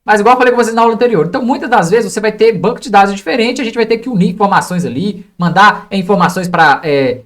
Mas igual eu falei com vocês na aula anterior, então muitas das vezes você vai ter banco de dados diferente, a gente vai ter que unir informações ali, mandar informações para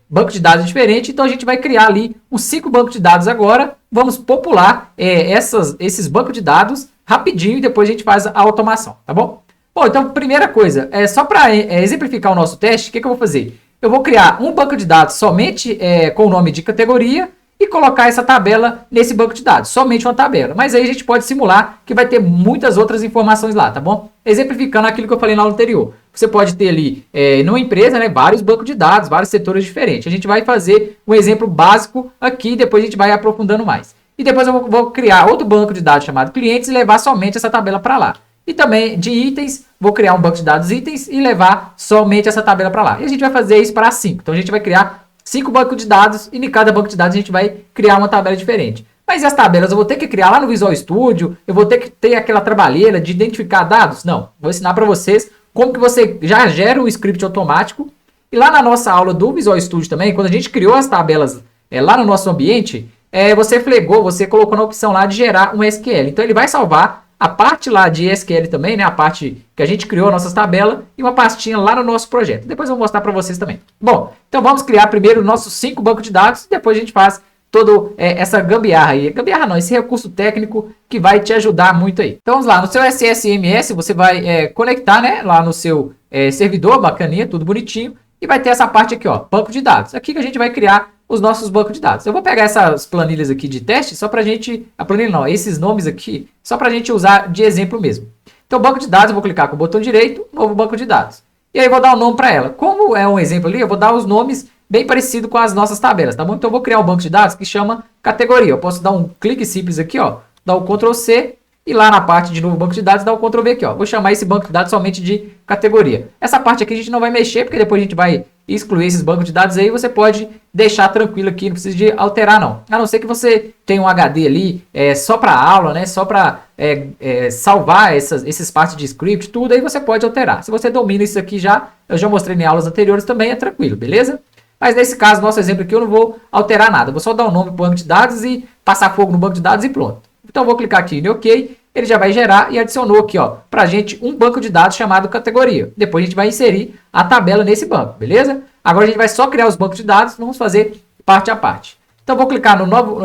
banco de dados diferente, então a gente vai criar ali uns 5 bancos de dados agora, vamos popular esses bancos de dados rapidinho e depois a gente faz a automação, tá bom? Bom, então primeira coisa, só para exemplificar o nosso teste, o que eu vou fazer? Eu vou criar um banco de dados somente com o nome de categoria, e colocar essa tabela nesse banco de dados, somente uma tabela. Mas aí a gente pode simular que vai ter muitas outras informações lá, tá bom? Exemplificando aquilo que eu falei na aula anterior. Você pode ter ali, numa empresa, né, vários bancos de dados, vários setores diferentes. A gente vai fazer um exemplo básico aqui, depois a gente vai aprofundando mais. E depois eu vou criar outro banco de dados chamado clientes e levar somente essa tabela para lá. E também de itens, vou criar um banco de dados itens e levar somente essa tabela para lá. E a gente vai fazer isso para 5. Então a gente vai criar 5 bancos de dados e em cada banco de dados a gente vai criar uma tabela diferente. Mas e as tabelas? Eu vou ter que criar lá no Visual Studio? Eu vou ter que ter aquela trabalheira de identificar dados? Não. Vou ensinar para vocês como que você já gera um script automático. E lá na nossa aula do Visual Studio também, quando a gente criou as tabelas lá no nosso ambiente, você colocou na opção lá de gerar um SQL. Então ele vai salvar a parte lá de SQL também, né? A parte que a gente criou nossas tabelas e uma pastinha lá no nosso projeto. Depois eu vou mostrar para vocês também. Bom, então vamos criar primeiro nossos 5 bancos de dados e depois a gente faz toda essa gambiarra aí. Gambiarra não, esse recurso técnico que vai te ajudar muito aí. Então vamos lá, no seu SSMS você vai conectar, né? Lá no seu servidor, bacaninha, tudo bonitinho. E vai ter essa parte aqui, ó, banco de dados. Aqui que a gente vai criar os nossos bancos de dados. Eu vou pegar essas planilhas aqui de teste só para a gente... A planilha não, esses nomes aqui, só para a gente usar de exemplo mesmo. Então, banco de dados, eu vou clicar com o botão direito, novo banco de dados. E aí eu vou dar um nome para ela. Como é um exemplo ali, eu vou dar os nomes bem parecidos com as nossas tabelas, tá bom? Então, eu vou criar um banco de dados que chama categoria. Eu posso dar um clique simples aqui, ó, dar o Ctrl C e lá na parte de novo banco de dados, dar o Ctrl V aqui, ó. Vou chamar esse banco de dados somente de categoria. Essa parte aqui a gente não vai mexer, porque depois a gente vai excluir esses bancos de dados aí, você pode deixar tranquilo aqui, não precisa de alterar não. A não ser que você tenha um HD ali só para aula, né? Só para salvar esses partes de script, tudo aí você pode alterar. Se você domina isso aqui já, eu já mostrei em aulas anteriores também, é tranquilo, beleza? Mas nesse caso, nosso exemplo aqui, eu não vou alterar nada. Vou só dar um nome para o banco de dados e passar fogo no banco de dados e pronto. Então, eu vou clicar aqui em OK, ele já vai gerar e adicionou aqui, ó, pra gente um banco de dados chamado categoria. Depois a gente vai inserir a tabela nesse banco, beleza? Agora a gente vai só criar os bancos de dados, vamos fazer parte a parte. Então vou clicar no novo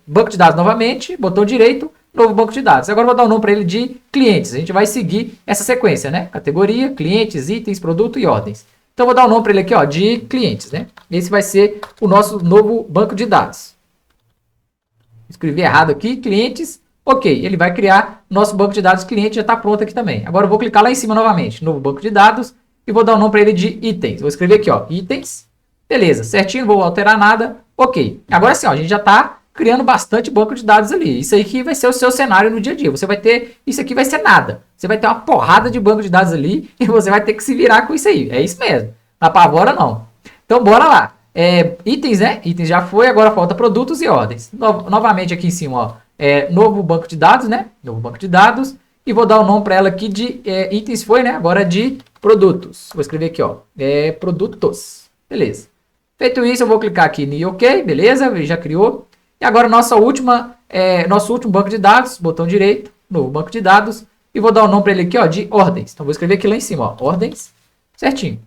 banco de dados novamente, botão direito, novo banco de dados. Agora eu vou dar o nome para ele de clientes. A gente vai seguir essa sequência, né? Categoria, clientes, itens, produto e ordens. Então eu vou dar o nome para ele aqui, ó, de clientes, né? Esse vai ser o nosso novo banco de dados. Escrevi errado aqui, clientes. Ok, ele vai criar nosso banco de dados cliente, já está pronto aqui também. Agora eu vou clicar lá em cima novamente, novo banco de dados, e vou dar o nome para ele de itens. Vou escrever aqui, ó, itens. Beleza, certinho, não vou alterar nada. Ok, agora sim, ó, a gente já está criando bastante banco de dados ali. Isso aí que vai ser o seu cenário no dia a dia. Você vai ter, isso aqui vai ser nada. Você vai ter uma porrada de banco de dados ali e você vai ter que se virar com isso aí. É isso mesmo, não apavora não. Então bora lá. Itens, né? Itens já foi, agora falta produtos e ordens. Novamente aqui em cima, ó. Novo banco de dados, né? Novo banco de dados. E vou dar o nome para ela aqui de itens foi, né? Agora de produtos. Vou escrever aqui, ó. Produtos. Beleza. Feito isso, eu vou clicar aqui em OK. Beleza, já criou. E agora nosso último banco de dados. Botão direito. Novo banco de dados. E vou dar o nome para ele aqui, ó, de ordens. Então vou escrever aqui lá em cima, ó. Ordens. Certinho.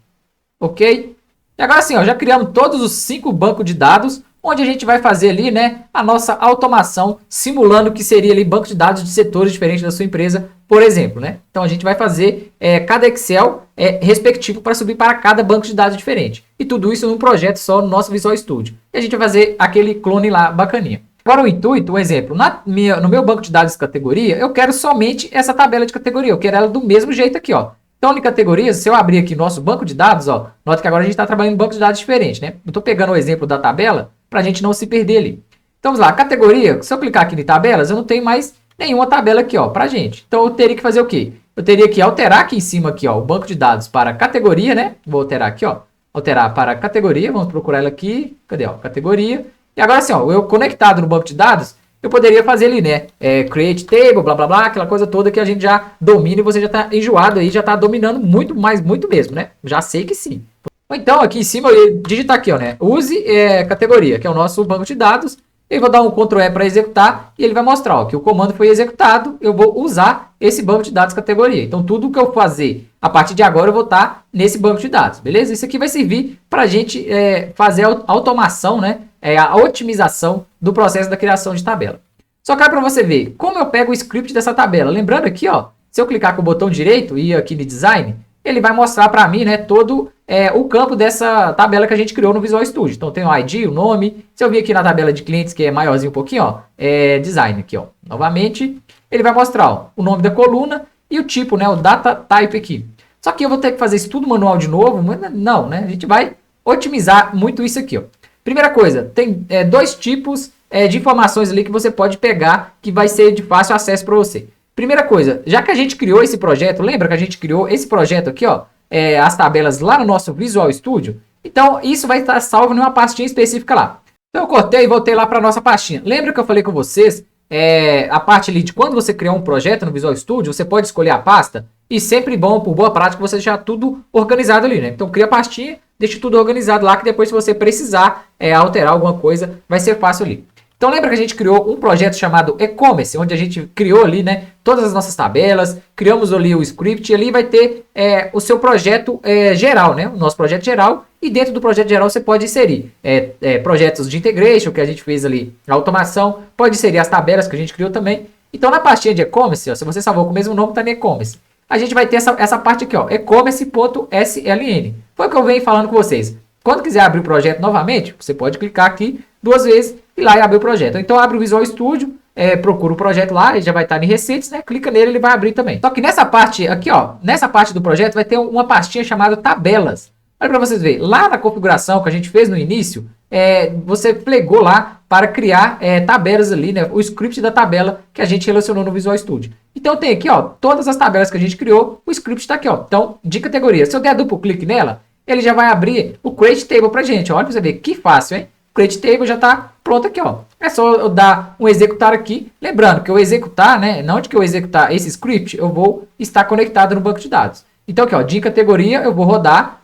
Ok. E agora sim, ó, já criamos todos os 5 bancos de dados, onde a gente vai fazer ali, né, a nossa automação, simulando que seria ali banco de dados de setores diferentes da sua empresa, por exemplo, né? Então a gente vai fazer cada Excel respectivo para subir para cada banco de dados diferente. E tudo isso num projeto só no nosso Visual Studio. E a gente vai fazer aquele clone lá bacaninha. Agora o intuito, um exemplo, no meu banco de dados de categoria, eu quero somente essa tabela de categoria, eu quero ela do mesmo jeito aqui, ó. Então, em categorias, se eu abrir aqui nosso banco de dados, ó, nota que agora a gente está trabalhando em banco de dados diferente, né? Eu estou pegando o exemplo da tabela para a gente não se perder ali. Então, vamos lá, categoria, se eu clicar aqui em tabelas, eu não tenho mais nenhuma tabela aqui, ó, para a gente. Então, eu teria que fazer o quê? Eu teria que alterar aqui em cima, aqui, ó, o banco de dados para categoria, né? Vou alterar aqui, ó, alterar para categoria, vamos procurar ela aqui, cadê, ó, categoria. E agora, assim, ó, eu conectado no banco de dados, eu poderia fazer ali, né, create table, blá, blá, blá, aquela coisa toda que a gente já domina e você já está enjoado aí, já está dominando muito, mais muito mesmo, né? Já sei que sim. Então, aqui em cima, eu ia digitar aqui, ó, né, use categoria, que é o nosso banco de dados, Eu vou dar um Ctrl E para executar e ele vai mostrar ó, que o comando foi executado. Eu vou usar esse banco de dados categoria. Então, tudo que eu fazer a partir de agora, eu vou estar nesse banco de dados, beleza? Isso aqui vai servir para a gente fazer a automação, né? A otimização do processo da criação de tabela. Só que para você ver como eu pego o script dessa tabela. Lembrando aqui, ó, se eu clicar com o botão direito e ir aqui no Design, ele vai mostrar para mim, né, todo o campo dessa tabela que a gente criou no Visual Studio. Então tem o ID, o nome. Se eu vir aqui na tabela de clientes, que é maiorzinho um pouquinho, ó, Design aqui, ó. Novamente, ele vai mostrar ó, o nome da coluna e o tipo, né, o Data Type aqui. Só que eu vou ter que fazer isso tudo manual de novo? Não, né? A gente vai otimizar muito isso aqui, ó. Primeira coisa, tem dois tipos de informações ali que você pode pegar que vai ser de fácil acesso para você. Primeira coisa, já que a gente criou esse projeto, lembra que a gente criou esse projeto aqui, ó, as tabelas lá no nosso Visual Studio? Então, isso vai estar salvo em uma pastinha específica lá. Então, eu cortei e voltei lá para a nossa pastinha. Lembra que eu falei com vocês, a parte ali de quando você criar um projeto no Visual Studio, você pode escolher a pasta e sempre bom, por boa prática, você deixar tudo organizado ali, né? Então, cria a pastinha, deixa tudo organizado lá, que depois, se você precisar alterar alguma coisa, vai ser fácil ali. Então lembra que a gente criou um projeto chamado e-commerce, onde a gente criou ali, né, todas as nossas tabelas, criamos ali o script e ali vai ter o seu projeto geral, né, o nosso projeto geral, e dentro do projeto geral você pode inserir projetos de integration, que a gente fez ali, a automação, pode inserir as tabelas que a gente criou também. Então na pastinha de e-commerce, se você salvou com o mesmo nome, está no e-commerce. A gente vai ter essa parte aqui, ó, e-commerce.sln. Foi o que eu venho falando com vocês. Quando quiser abrir o projeto novamente, você pode clicar aqui 2 vezes e lá e abrir o projeto. Então abre o Visual Studio, procura o projeto lá, ele já vai estar em receitas, né? Clica nele, ele vai abrir também. Só que nessa parte aqui, ó, nessa parte do projeto vai ter uma pastinha chamada tabelas. Olha para vocês verem, lá na configuração que a gente fez no início, você plegou lá para criar tabelas ali, né? O script da tabela que a gente relacionou no Visual Studio. Então tem aqui, ó, todas as tabelas que a gente criou, o script está aqui, ó. Então, de categoria. Se eu der duplo clique nela, ele já vai abrir o Create Table pra gente. Olha pra você ver que fácil, hein? O Create Table já tá pronto aqui, ó. É só eu dar um executar aqui. Lembrando que eu executar, né? Não de que eu executar esse script, eu vou estar conectado no banco de dados. Então aqui, ó, de categoria, eu vou rodar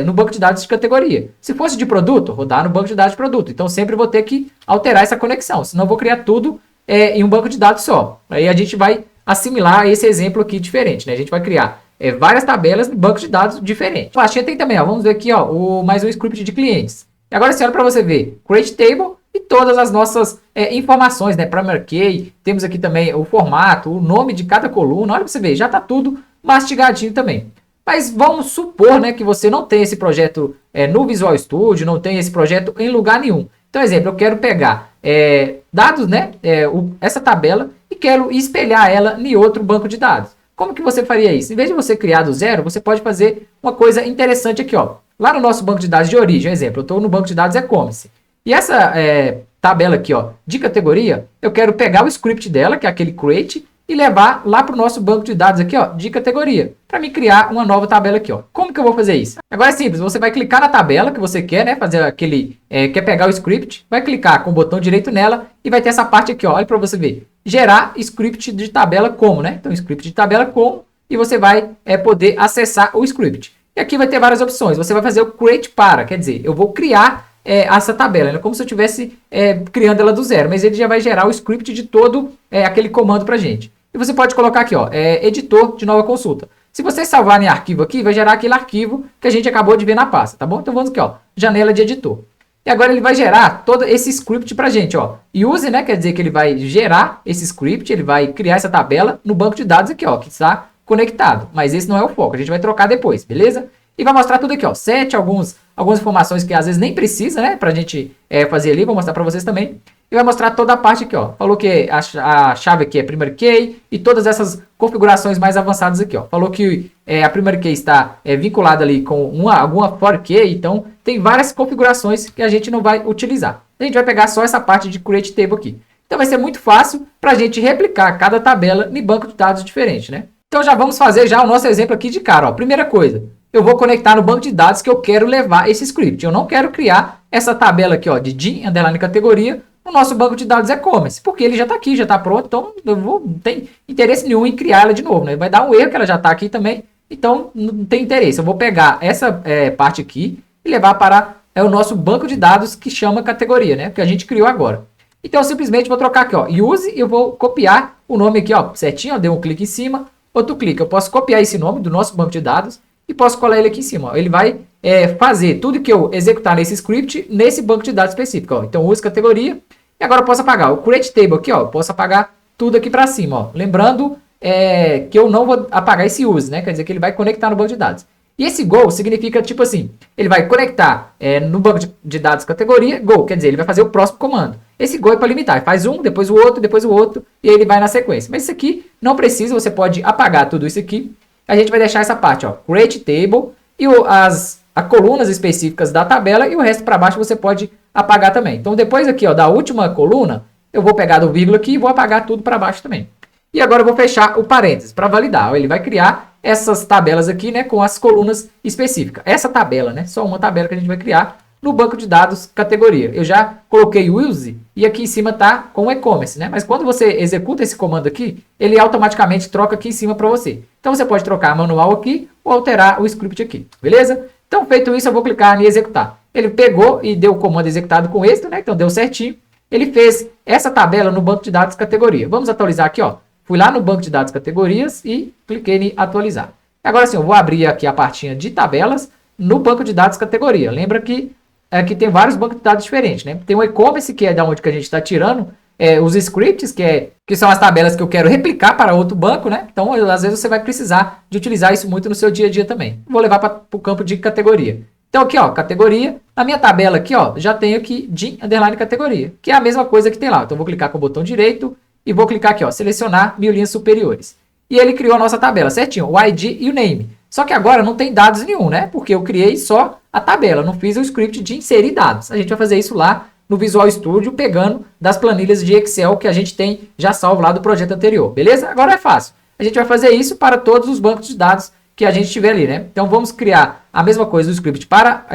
no banco de dados de categoria. Se fosse de produto, rodar no banco de dados de produto. Então sempre vou ter que alterar essa conexão. Senão eu vou criar tudo em um banco de dados só. Aí a gente vai assimilar esse exemplo aqui diferente, né? A gente vai criar várias tabelas em bancos de dados diferentes. A pastinha tem também, ó, vamos ver aqui, ó, mais um script de clientes. E agora você olha para você ver, Create Table e todas as nossas informações, né, Primary Key, temos aqui também o formato, o nome de cada coluna, olha para você ver, já está tudo mastigadinho também. Mas vamos supor, né, que você não tem esse projeto no Visual Studio, não tem esse projeto em lugar nenhum. Então, exemplo, eu quero pegar dados, né, essa tabela e quero espelhar ela em outro banco de dados. Como que você faria isso? Em vez de você criar do zero, você pode fazer uma coisa interessante aqui, ó. Lá no nosso banco de dados de origem, exemplo, eu estou no banco de dados e-commerce. E essa tabela aqui, ó, de categoria, eu quero pegar o script dela, que é aquele create, e levar lá para o nosso banco de dados aqui, ó, de categoria, para me criar uma nova tabela aqui, ó. Como que eu vou fazer isso? Agora é simples, você vai clicar na tabela que você quer, né, fazer aquele, quer pegar o script, vai clicar com o botão direito nela e vai ter essa parte aqui, ó, olha para você ver. Gerar script de tabela como, né? Então, script de tabela como, e você vai poder acessar o script. E aqui vai ter várias opções. Você vai fazer o create para, quer dizer, eu vou criar essa tabela, né? Como se eu estivesse criando ela do zero, mas ele já vai gerar o script de todo aquele comando para gente. E você pode colocar aqui, ó, editor de nova consulta. Se você salvar em arquivo aqui, vai gerar aquele arquivo que a gente acabou de ver na pasta, tá bom? Então vamos aqui, ó, janela de editor. E agora ele vai gerar todo esse script pra gente, ó. Use, né, quer dizer que ele vai gerar esse script, ele vai criar essa tabela no banco de dados aqui, ó, que está conectado. Mas esse não é o foco, a gente vai trocar depois, beleza? E vai mostrar tudo aqui, ó, algumas informações que às vezes nem precisa, né, pra gente fazer ali, vou mostrar pra vocês também. E vai mostrar toda a parte aqui, ó. Falou que a chave aqui é Primary Key e todas essas configurações mais avançadas aqui, ó. Falou que a Primary Key está vinculada ali com alguma For Key, então tem várias configurações que a gente não vai utilizar. A gente vai pegar só essa parte de Create Table aqui. Então vai ser muito fácil para a gente replicar cada tabela em banco de dados diferente, né? Então já vamos fazer já o nosso exemplo aqui de cara, ó. Primeira coisa, eu vou conectar no banco de dados que eu quero levar esse script. Eu não quero criar essa tabela aqui, ó, de categoria no nosso banco de dados e-commerce, porque ele já está aqui, já está pronto, então eu não tenho interesse nenhum em criar ela de novo, né? Vai dar um erro que ela já está aqui também, então não tem interesse. Eu vou pegar essa parte aqui e levar para é o nosso banco de dados que chama categoria, né? Que a gente criou agora. Então, eu simplesmente vou trocar aqui, ó, use, e eu vou copiar o nome aqui, ó, certinho, ó, dei um clique em cima, outro clique. Eu posso copiar esse nome do nosso banco de dados e posso colar ele aqui em cima, ó. Ele vai fazer tudo que eu executar nesse script, nesse banco de dados específico, ó. Então, use categoria, e agora eu posso apagar o create table aqui, ó, eu posso apagar tudo aqui para cima, ó. Lembrando que eu não vou apagar esse use, né? Quer dizer que ele vai conectar no banco de dados. E esse go significa, tipo assim, ele vai conectar no banco de dados categoria, go, quer dizer, ele vai fazer o próximo comando. Esse go é para limitar, faz um, depois o outro, e aí ele vai na sequência. Mas isso aqui não precisa, você pode apagar tudo isso aqui. A gente vai deixar essa parte, ó, create table, e as colunas específicas da tabela, e o resto para baixo você pode apagar também. Então depois aqui, ó, da última coluna, eu vou pegar do vírgula aqui e vou apagar tudo para baixo também. E agora eu vou fechar o parênteses para validar. Ele vai criar essas tabelas aqui, né, com as colunas específicas. Essa tabela, né, só uma tabela que a gente vai criar no banco de dados categoria. Eu já coloquei o use e aqui em cima tá com o e-commerce, né? Mas quando você executa esse comando aqui, ele automaticamente troca aqui em cima para você. Então você pode trocar manual aqui ou alterar o script aqui, beleza? Então feito isso, eu vou clicar em executar. Ele pegou e deu o comando executado com êxito, né? Então deu certinho. Ele fez essa tabela no banco de dados categoria. Vamos atualizar aqui, ó. Fui lá no banco de dados categorias e cliquei em atualizar. Agora sim, eu vou abrir aqui a partinha de tabelas no banco de dados categoria. Lembra que aqui tem vários bancos de dados diferentes, né? Tem o e-commerce, que é da onde que a gente está tirando os scripts, que são as tabelas que eu quero replicar para outro banco, né? Então, às vezes você vai precisar de utilizar isso muito no seu dia a dia também. Vou levar para o campo de categoria. Então, aqui, ó, categoria. Na minha tabela aqui, ó, já tenho aqui DIN underline categoria, que é a mesma coisa que tem lá. Então, eu vou clicar com o botão direito e vou clicar aqui, ó, selecionar 1000 linhas superiores. E ele criou a nossa tabela, certinho, o ID e o name. Só que agora não tem dados nenhum, né? Porque eu criei só a tabela, não fiz o script de inserir dados. A gente vai fazer isso lá no Visual Studio, pegando das planilhas de Excel que a gente tem já salvo lá do projeto anterior, beleza? Agora é fácil. A gente vai fazer isso para todos os bancos de dados que a gente tiver ali, né? Então vamos criar a mesma coisa do script para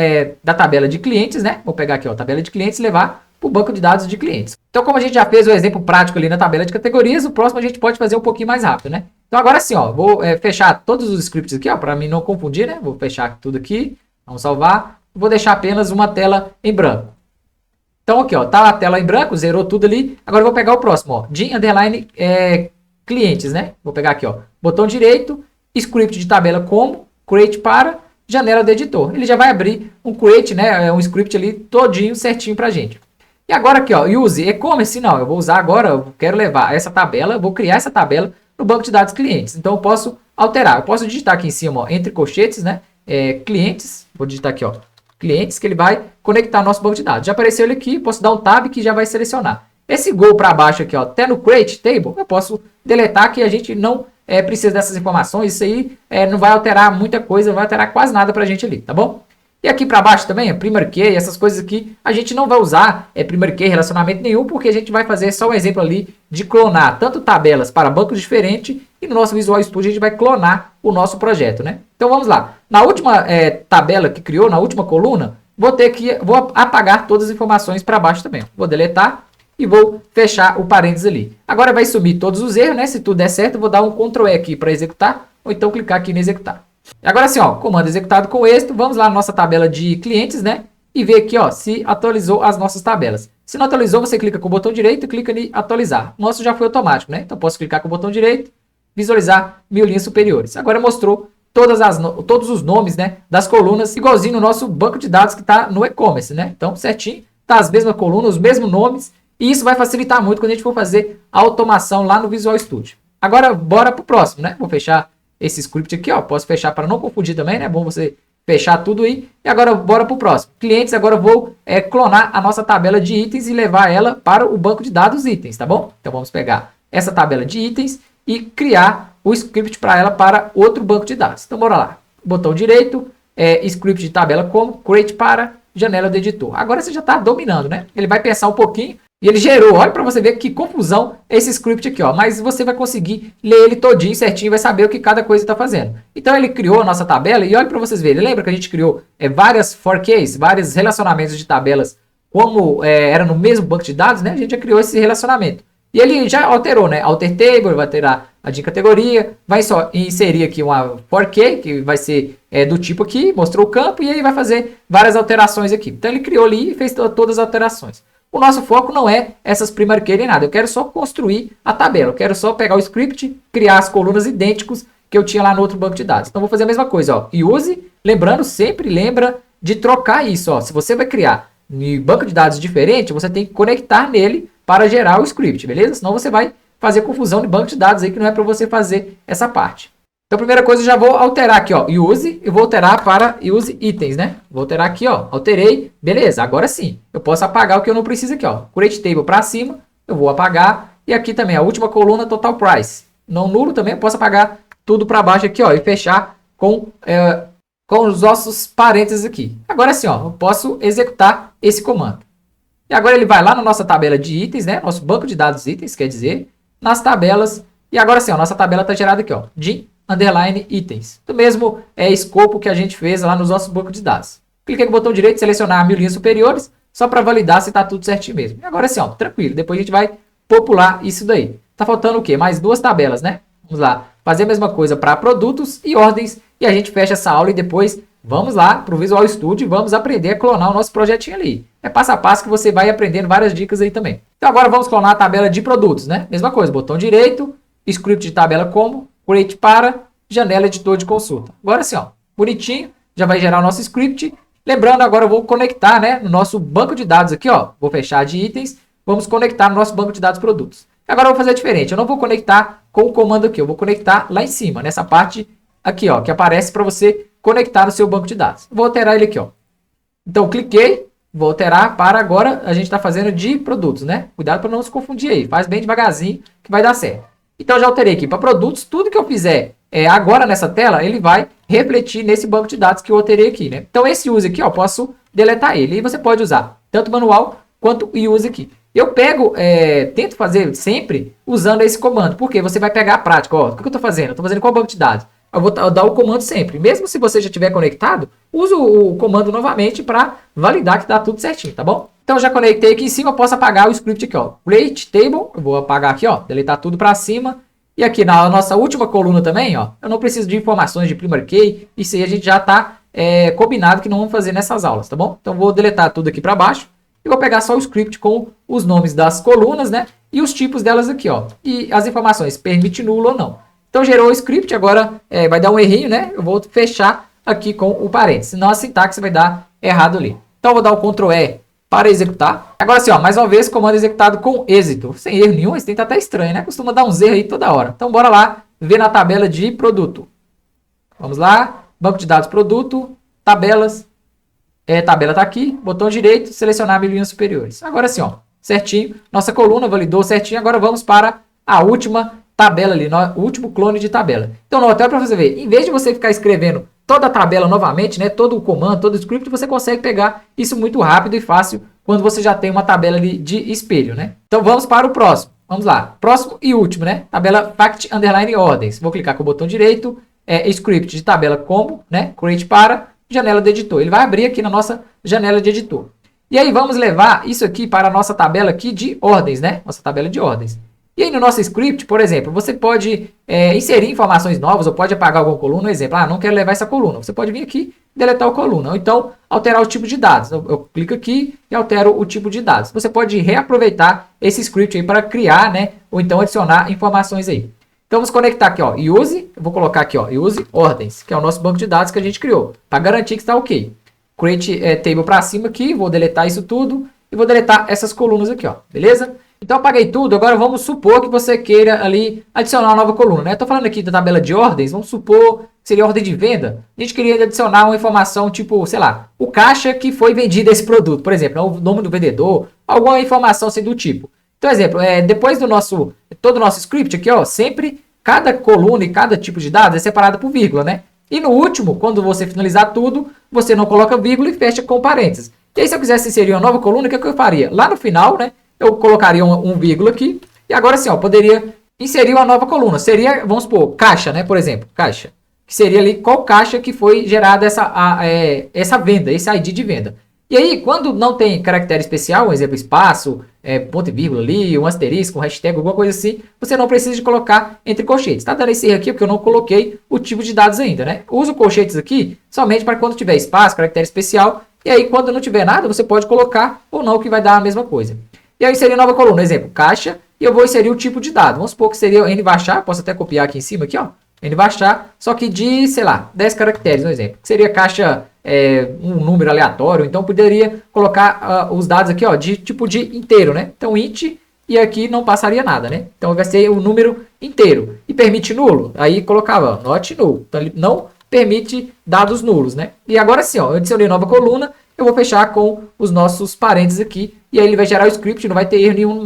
da tabela de clientes, né? Vou pegar aqui, ó, tabela de clientes e levar para o banco de dados de clientes. Então, como a gente já fez o exemplo prático ali na tabela de categorias, o próximo a gente pode fazer um pouquinho mais rápido, né? Então, agora sim, ó, vou fechar todos os scripts aqui, ó, para mim não confundir, né? Vou fechar tudo aqui, vamos salvar. Vou deixar apenas uma tela em branco. Então, aqui, ó, tá a tela em branco, zerou tudo ali. Agora eu vou pegar o próximo, ó, DIN underline clientes, né? Vou pegar aqui, ó, botão direito, script de tabela como, create para, janela do editor. Ele já vai abrir um create, né? Um script ali todinho certinho pra gente. E agora aqui, ó, use e-commerce, não, eu vou usar agora, eu quero levar essa tabela, vou criar essa tabela no banco de dados clientes. Então eu posso alterar, eu posso digitar aqui em cima, ó, entre colchetes, né, clientes, vou digitar aqui, ó, clientes, que ele vai conectar nosso banco de dados. Já apareceu ele aqui, posso dar um tab que já vai selecionar. Esse go para baixo aqui, ó, até no create table, eu posso deletar que a gente não precisa dessas informações, isso aí não vai alterar muita coisa, não vai alterar quase nada pra gente ali, tá bom? E aqui para baixo também, primary key, essas coisas aqui, a gente não vai usar primary key, relacionamento nenhum, porque a gente vai fazer só um exemplo ali de clonar tanto tabelas para bancos diferentes e no nosso Visual Studio a gente vai clonar o nosso projeto, né? Então vamos lá. Na última tabela que criou, na última coluna, vou apagar todas as informações para baixo também. Vou deletar e vou fechar o parênteses ali. Agora vai sumir todos os erros, né? Se tudo der certo, eu vou dar um Ctrl E aqui para executar, ou então clicar aqui em executar. Agora sim, ó, comando executado com êxito, vamos lá na nossa tabela de clientes, né? E ver aqui, ó, se atualizou as nossas tabelas. Se não atualizou, você clica com o botão direito e clica em atualizar. O nosso já foi automático, né? Então posso clicar com o botão direito, visualizar 1000 linhas superiores. Agora mostrou todos os nomes, né, das colunas, igualzinho no nosso banco de dados que está no e-commerce, né? Então, certinho, tá as mesmas colunas, os mesmos nomes, e isso vai facilitar muito quando a gente for fazer a automação lá no Visual Studio. Agora, bora pro próximo, né? Vou fechar esse script aqui, ó, posso fechar para não confundir também, né? É bom você fechar tudo aí. E agora bora para o próximo. Clientes, agora eu vou clonar a nossa tabela de itens e levar ela para o banco de dados itens, tá bom? Então vamos pegar essa tabela de itens e criar o script para ela para outro banco de dados. Então bora lá. Botão direito, script de tabela como, create para, janela do editor. Agora você já está dominando, né? Ele vai pensar um pouquinho. E ele gerou, olha para você ver que confusão esse script aqui, ó. Mas você vai conseguir ler ele todinho certinho e vai saber o que cada coisa está fazendo. Então ele criou a nossa tabela e olha para vocês verem. Lembra que a gente criou várias for keys, vários relacionamentos de tabelas como era no mesmo banco de dados, né? A gente já criou esse relacionamento. E ele já alterou, né? Alter table, vai alterar a de categoria, vai só inserir aqui uma for key, que vai ser do tipo aqui, mostrou o campo, e aí vai fazer várias alterações aqui. Então ele criou ali e fez todas as alterações. O nosso foco não é essas primary key nem nada, eu quero só construir a tabela, eu quero só pegar o script, criar as colunas idênticas que eu tinha lá no outro banco de dados. Então vou fazer a mesma coisa, ó, use, lembrando, sempre lembra de trocar isso, ó. Se você vai criar um banco de dados diferente, você tem que conectar nele para gerar o script, beleza? Senão você vai fazer confusão de banco de dados aí que não é para você fazer essa parte. Então, a primeira coisa, eu já vou alterar aqui, ó, use, eu vou alterar para use itens, né? Vou alterar aqui, ó, alterei, beleza, agora sim, eu posso apagar o que eu não preciso aqui, ó, create table para cima, eu vou apagar, e aqui também, a última coluna, total price, não nulo também, eu posso apagar tudo para baixo aqui, ó, e fechar com os nossos parênteses aqui. Agora sim, ó, eu posso executar esse comando. E agora ele vai lá na nossa tabela de itens, né? Nosso banco de dados itens, quer dizer, nas tabelas. E agora sim, ó, nossa tabela está gerada aqui, ó, de underline itens. Do mesmo escopo que a gente fez lá nos nossos bancos de dados. Cliquei com o botão direito, selecionar 1000 linhas superiores, só para validar se está tudo certinho mesmo. E agora sim, ó, tranquilo. Depois a gente vai popular isso daí. Tá faltando o quê? Mais duas tabelas, né? Vamos lá. Fazer a mesma coisa para produtos e ordens. E a gente fecha essa aula e depois vamos lá para o Visual Studio e vamos aprender a clonar o nosso projetinho ali. É passo a passo que você vai aprendendo várias dicas aí também. Então agora vamos clonar a tabela de produtos, né? Mesma coisa, botão direito, script de tabela como, create para, janela editor de consulta. Agora sim, ó, bonitinho, já vai gerar o nosso script. Lembrando, agora eu vou conectar, né, no nosso banco de dados aqui, ó, vou fechar de itens, vamos conectar no nosso banco de dados produtos. Agora eu vou fazer diferente, eu não vou conectar com o comando aqui, eu vou conectar lá em cima, nessa parte aqui, ó, que aparece para você conectar no seu banco de dados. Vou alterar ele aqui, ó. Então, cliquei, vou alterar para agora, a gente está fazendo de produtos, né? Cuidado para não se confundir aí, faz bem devagarzinho que vai dar certo. Então, já alterei aqui para produtos, tudo que eu fizer agora nessa tela, ele vai refletir nesse banco de dados que eu alterei aqui, né? Então, esse use aqui, ó, posso deletar ele. E você pode usar tanto manual quanto o use aqui. Eu pego, tento fazer sempre usando esse comando, porque você vai pegar a prática. Ó, o que eu estou fazendo? Eu estou fazendo qual banco de dados? Eu vou dar o comando sempre. Mesmo se você já estiver conectado, usa o comando novamente para validar que está tudo certinho, tá bom? Então, já conectei aqui em cima, eu posso apagar o script aqui, ó. Create table, eu vou apagar aqui, ó, deletar tudo para cima. E aqui na nossa última coluna também, ó, eu não preciso de informações de primary key. Isso aí a gente já está combinado que não vamos fazer nessas aulas, tá bom? Então, vou deletar tudo aqui para baixo. E vou pegar só o script com os nomes das colunas, né? E os tipos delas aqui, ó. E as informações, permite nulo ou não. Então, gerou o script, agora vai dar um errinho, né? Eu vou fechar aqui com o parênteses, senão a sintaxe vai dar errado ali. Então, eu vou dar o Ctrl E para executar. Agora sim, ó, mais uma vez, comando executado com êxito. Sem erro nenhum, esse tem tá até estranho, né? Costuma dar uns erros aí toda hora. Então, bora lá ver na tabela de produto. Vamos lá, banco de dados produto, tabelas. Tabela tá aqui, botão direito, selecionar 1000 linhas superiores. Agora sim, ó, certinho. Nossa coluna validou certinho. Agora vamos para a última tabela ali, o último clone de tabela. Então, até para você ver, em vez de você ficar escrevendo toda a tabela novamente, né, todo o comando, todo o script, você consegue pegar isso muito rápido e fácil quando você já tem uma tabela ali de espelho, né? Então, vamos para o próximo. Vamos lá. Próximo e último, né? Tabela fact underline ordens. Vou clicar com o botão direito, script de tabela como, né? Create para, janela de editor. Ele vai abrir aqui na nossa janela de editor. E aí, vamos levar isso aqui para a nossa tabela aqui de ordens, né? Nossa tabela de ordens. E aí no nosso script, por exemplo, você pode inserir informações novas ou pode apagar alguma coluna. Um exemplo, não quero levar essa coluna. Você pode vir aqui e deletar a coluna. Ou então alterar o tipo de dados. Eu clico aqui e altero o tipo de dados. Você pode reaproveitar esse script aí para criar, né? Ou então adicionar informações aí. Então vamos conectar aqui, ó, use, eu vou colocar aqui, ó, use ordens, que é o nosso banco de dados que a gente criou, para garantir que está ok. Create table para cima aqui, vou deletar isso tudo e vou deletar essas colunas aqui, ó, beleza? Então, apaguei tudo. Agora, vamos supor que você queira ali adicionar uma nova coluna, né? Estou falando aqui da tabela de ordens. Vamos supor que seria ordem de venda. A gente queria adicionar uma informação tipo, sei lá, o caixa que foi vendido esse produto. Por exemplo, o nome do vendedor, alguma informação assim do tipo. Então, exemplo, depois do todo o nosso script aqui, ó, sempre cada coluna e cada tipo de dados é separado por vírgula, né? E no último, quando você finalizar tudo, você não coloca vírgula e fecha com parênteses. E aí, se eu quisesse inserir uma nova coluna, o que eu faria? Lá no final, né? Eu colocaria um vírgula aqui. E agora sim, ó, poderia inserir uma nova coluna. Seria, vamos supor, caixa, né? Por exemplo, caixa. Que seria ali qual caixa que foi gerada essa venda, esse ID de venda. E aí, quando não tem caractere especial, um exemplo, espaço, ponto e vírgula ali, um asterisco, um hashtag, alguma coisa assim, você não precisa de colocar entre colchetes. Tá dando esse erro aqui porque eu não coloquei o tipo de dados ainda, né? Uso colchetes aqui somente para quando tiver espaço, caractere especial, e aí quando não tiver nada, você pode colocar ou não, que vai dar a mesma coisa. E aí inserir nova coluna, exemplo, caixa, e eu vou inserir o tipo de dado. Vamos supor que seria N baixar, posso até copiar aqui em cima, aqui, ó, N baixar, só que de, sei lá, 10 caracteres, um exemplo. Que seria caixa, um número aleatório, então poderia colocar os dados aqui, ó, de tipo de inteiro, né? Então int, e aqui não passaria nada, né? Então vai ser o número inteiro. E permite nulo? Aí colocava not null. Então ele não permite dados nulos, né? E agora sim, ó, eu adicionei nova coluna, eu vou fechar com os nossos parênteses aqui, e aí ele vai gerar o script, não vai ter erro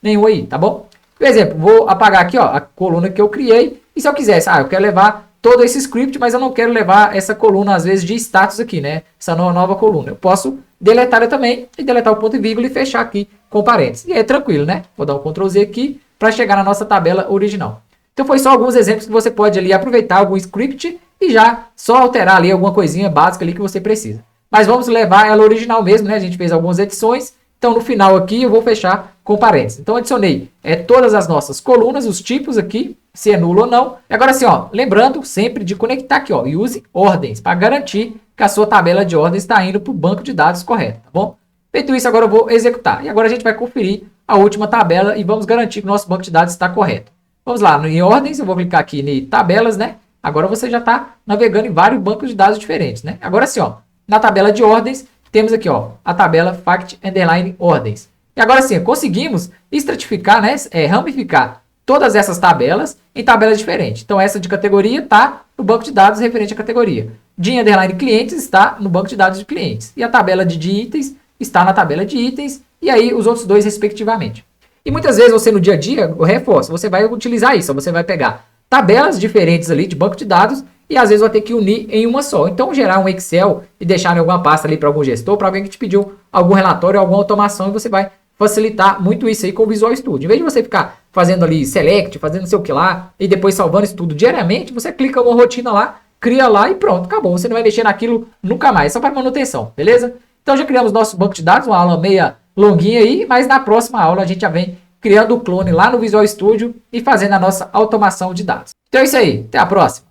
nenhum aí, tá bom? Por exemplo, vou apagar aqui, ó, a coluna que eu criei, e se eu quisesse, eu quero levar todo esse script, mas eu não quero levar essa coluna, às vezes, de status aqui, né? Essa nova coluna. Eu posso deletar ela também, e deletar o ponto e vírgula e fechar aqui com parênteses. E é tranquilo, né? Vou dar um Ctrl Z aqui, para chegar na nossa tabela original. Então foi só alguns exemplos que você pode ali aproveitar algum script e já só alterar ali alguma coisinha básica ali que você precisa. Mas vamos levar ela original mesmo, né? A gente fez algumas edições. Então no final aqui eu vou fechar com parênteses. Então adicionei todas as nossas colunas, os tipos aqui, se é nulo ou não. E agora assim, ó, lembrando sempre de conectar aqui, ó, e use ordens para garantir que a sua tabela de ordens está indo para o banco de dados correto, tá bom? Feito isso, agora eu vou executar. E agora a gente vai conferir a última tabela e vamos garantir que o nosso banco de dados está correto. Vamos lá, em ordens, eu vou clicar aqui em tabelas, né? Agora você já está navegando em vários bancos de dados diferentes, né? Agora sim, ó, na tabela de ordens, temos aqui, ó, a tabela Fact Underline Ordens. E agora sim, conseguimos estratificar, né, ramificar todas essas tabelas em tabelas diferentes. Então, essa de categoria está no banco de dados referente à categoria. De Underline Clientes está no banco de dados de clientes. E a tabela de itens está na tabela de itens. E aí, os outros dois, respectivamente. E muitas vezes você, no dia a dia, eu reforço, você vai utilizar isso. Você vai pegar tabelas diferentes ali de banco de dados e às vezes vai ter que unir em uma só. Então, gerar um Excel e deixar em alguma pasta ali para algum gestor, para alguém que te pediu algum relatório, alguma automação, e você vai facilitar muito isso aí com o Visual Studio. Em vez de você ficar fazendo ali select, fazendo não sei o que lá, e depois salvando isso tudo diariamente, você clica uma rotina lá, cria lá e pronto, acabou. Você não vai mexer naquilo nunca mais, só para manutenção, beleza? Então já criamos nosso banco de dados, uma aula meia longuinha aí, mas na próxima aula a gente já vem criando o clone lá no Visual Studio e fazendo a nossa automação de dados. Então é isso aí, até a próxima!